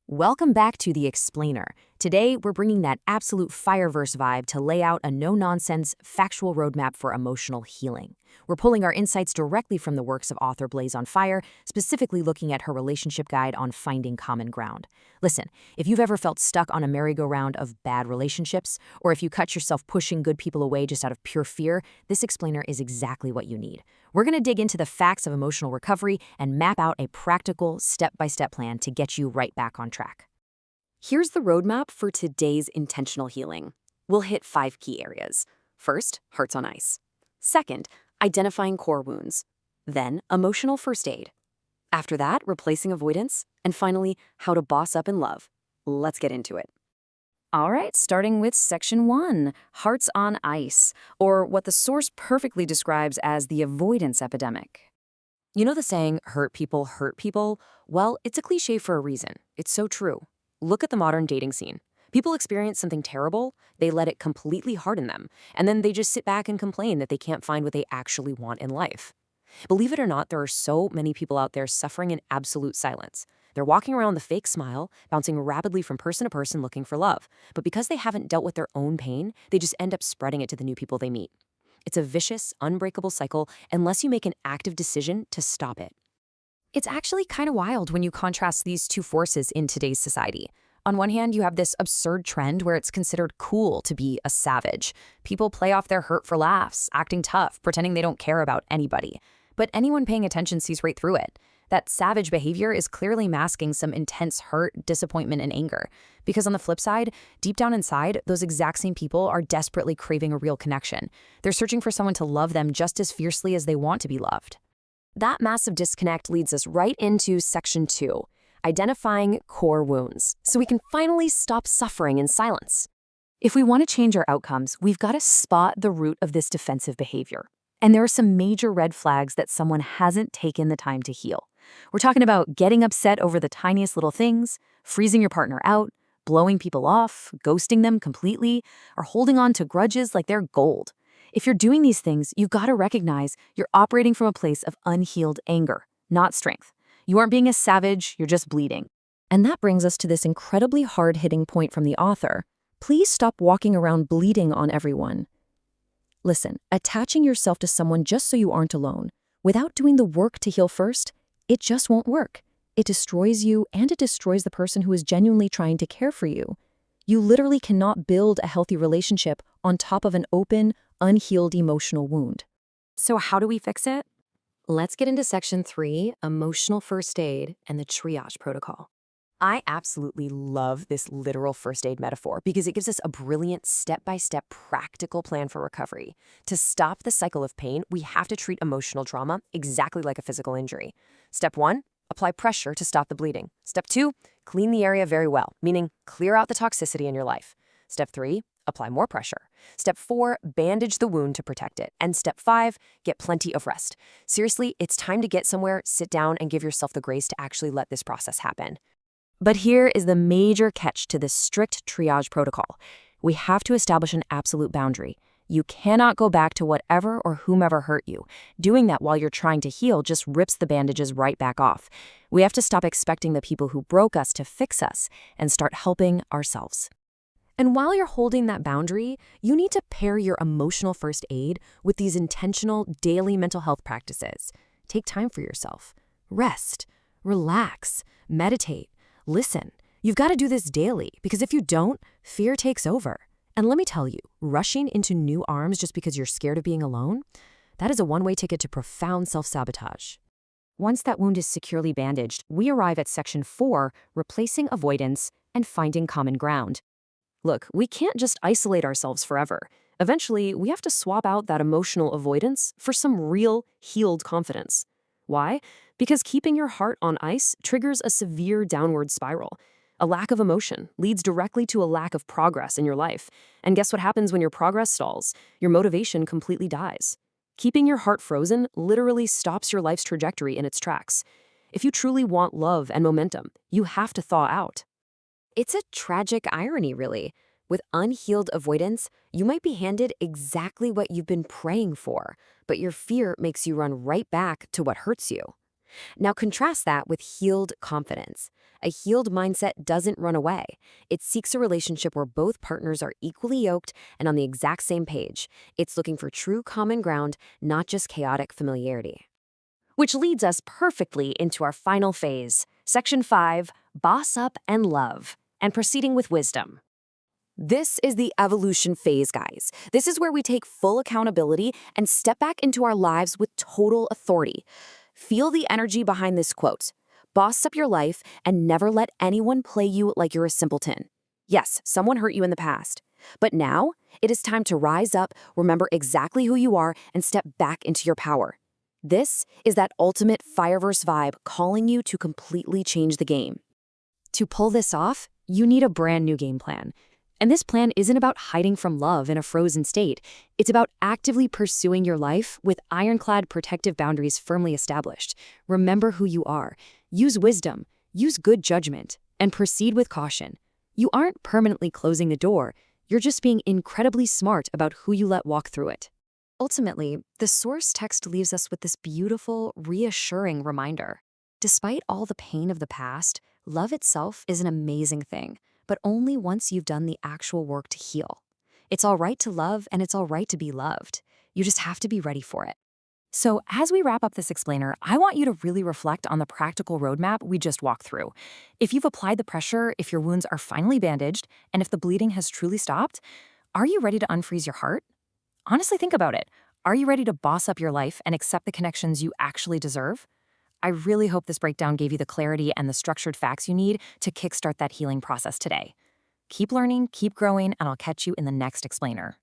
Welcome back to The Explainer. Today, we're bringing that absolute fireverse vibe to lay out a no-nonsense, factual roadmap for emotional healing. We're pulling our insights directly from the works of author Blaize On'Fyah, specifically looking at her relationship guide on finding common ground. Listen, if you've ever felt stuck on a merry-go-round of bad relationships, or if you catch yourself pushing good people away just out of pure fear, this explainer is exactly what you need. We're going to dig into the facts of emotional recovery and map out a practical, step-by-step plan to get you right back on track. Here's the roadmap for today's intentional healing. We'll hit 5 key areas. First, hearts on ice. Second, identifying core wounds. Then, emotional first aid. After that, replacing avoidance. And finally, how to boss up in love. Let's get into it. All right, starting with section 1, hearts on ice, or what the source perfectly describes as the avoidance epidemic. You know the saying, hurt people hurt people? Well, it's a cliche for a reason. It's so true. Look at the modern dating scene. People experience something terrible, they let it completely harden them, and then they just sit back and complain that they can't find what they actually want in life. Believe it or not, there are so many people out there suffering in absolute silence. They're walking around with a fake smile, bouncing rapidly from person to person looking for love. But because they haven't dealt with their own pain, they just end up spreading it to the new people they meet. It's a vicious, unbreakable cycle unless you make an active decision to stop it. It's actually kind of wild when you contrast these two forces in today's society. On one hand, you have this absurd trend where it's considered cool to be a savage. People play off their hurt for laughs, acting tough, pretending they don't care about anybody. But anyone paying attention sees right through it. That savage behavior is clearly masking some intense hurt, disappointment, and anger. Because on the flip side, deep down inside, those exact same people are desperately craving a real connection. They're searching for someone to love them just as fiercely as they want to be loved. That massive disconnect leads us right into section 2, identifying core wounds, so we can finally stop suffering in silence. If we want to change our outcomes, we've got to spot the root of this defensive behavior. And there are some major red flags that someone hasn't taken the time to heal. We're talking about getting upset over the tiniest little things, freezing your partner out, blowing people off, ghosting them completely, or holding on to grudges like they're gold. If you're doing these things, you've got to recognize you're operating from a place of unhealed anger, not strength. You aren't being a savage, you're just bleeding. And that brings us to this incredibly hard-hitting point from the author. Please stop walking around bleeding on everyone. Listen, attaching yourself to someone just so you aren't alone, without doing the work to heal first, it just won't work. It destroys you, and it destroys the person who is genuinely trying to care for you. You literally cannot build a healthy relationship on top of an open, unhealed emotional wound. So how do we fix it? Let's get into section 3, emotional first aid and the triage protocol. I absolutely love this literal first aid metaphor because it gives us a brilliant step-by-step practical plan for recovery. To stop the cycle of pain, we have to treat emotional trauma exactly like a physical injury. Step 1, apply pressure to stop the bleeding. Step 2, clean the area very well, meaning clear out the toxicity in your life. Step 3, apply more pressure. Step 4, bandage the wound to protect it. And step 5, get plenty of rest. Seriously, it's time to get somewhere, sit down, and give yourself the grace to actually let this process happen. But here is the major catch to this strict triage protocol. We have to establish an absolute boundary. You cannot go back to whatever or whomever hurt you. Doing that while you're trying to heal just rips the bandages right back off. We have to stop expecting the people who broke us to fix us and start helping ourselves. And while you're holding that boundary, you need to pair your emotional first aid with these intentional daily mental health practices. Take time for yourself. Rest. Relax. Meditate. Listen. You've got to do this daily because if you don't, fear takes over. And let me tell you, rushing into new arms just because you're scared of being alone, that is a one-way ticket to profound self-sabotage. Once that wound is securely bandaged, we arrive at section 4, replacing avoidance and finding common ground. Look, we can't just isolate ourselves forever. Eventually, we have to swap out that emotional avoidance for some real, healed confidence. Why? Because keeping your heart on ice triggers a severe downward spiral. A lack of emotion leads directly to a lack of progress in your life. And guess what happens when your progress stalls? Your motivation completely dies. Keeping your heart frozen literally stops your life's trajectory in its tracks. If you truly want love and momentum, you have to thaw out. It's a tragic irony, really. With unhealed avoidance, you might be handed exactly what you've been praying for, but your fear makes you run right back to what hurts you. Now contrast that with healed confidence. A healed mindset doesn't run away. It seeks a relationship where both partners are equally yoked and on the exact same page. It's looking for true common ground, not just chaotic familiarity. Which leads us perfectly into our final phase, Section 5, Boss Up and Love, and proceeding with wisdom. This is the evolution phase, guys. This is where we take full accountability and step back into our lives with total authority. Feel the energy behind this quote. Boss up your life and never let anyone play you like you're a simpleton. Yes, someone hurt you in the past. But now, it is time to rise up, remember exactly who you are, and step back into your power. This is that ultimate Fireverse vibe calling you to completely change the game. To pull this off, you need a brand new game plan. And this plan isn't about hiding from love in a frozen state. It's about actively pursuing your life with ironclad protective boundaries firmly established. Remember who you are. Use wisdom, use good judgment, and proceed with caution. You aren't permanently closing the door. You're just being incredibly smart about who you let walk through it. Ultimately, the source text leaves us with this beautiful, reassuring reminder. Despite all the pain of the past, love itself is an amazing thing, but only once you've done the actual work to heal. It's all right to love, and it's all right to be loved. You just have to be ready for it. So as we wrap up this explainer, I want you to really reflect on the practical roadmap we just walked through. If you've applied the pressure, if your wounds are finally bandaged, and if the bleeding has truly stopped, are you ready to unfreeze your heart? Honestly, think about it. Are you ready to boss up your life and accept the connections you actually deserve? I really hope this breakdown gave you the clarity and the structured facts you need to kickstart that healing process today. Keep learning, keep growing, and I'll catch you in the next explainer.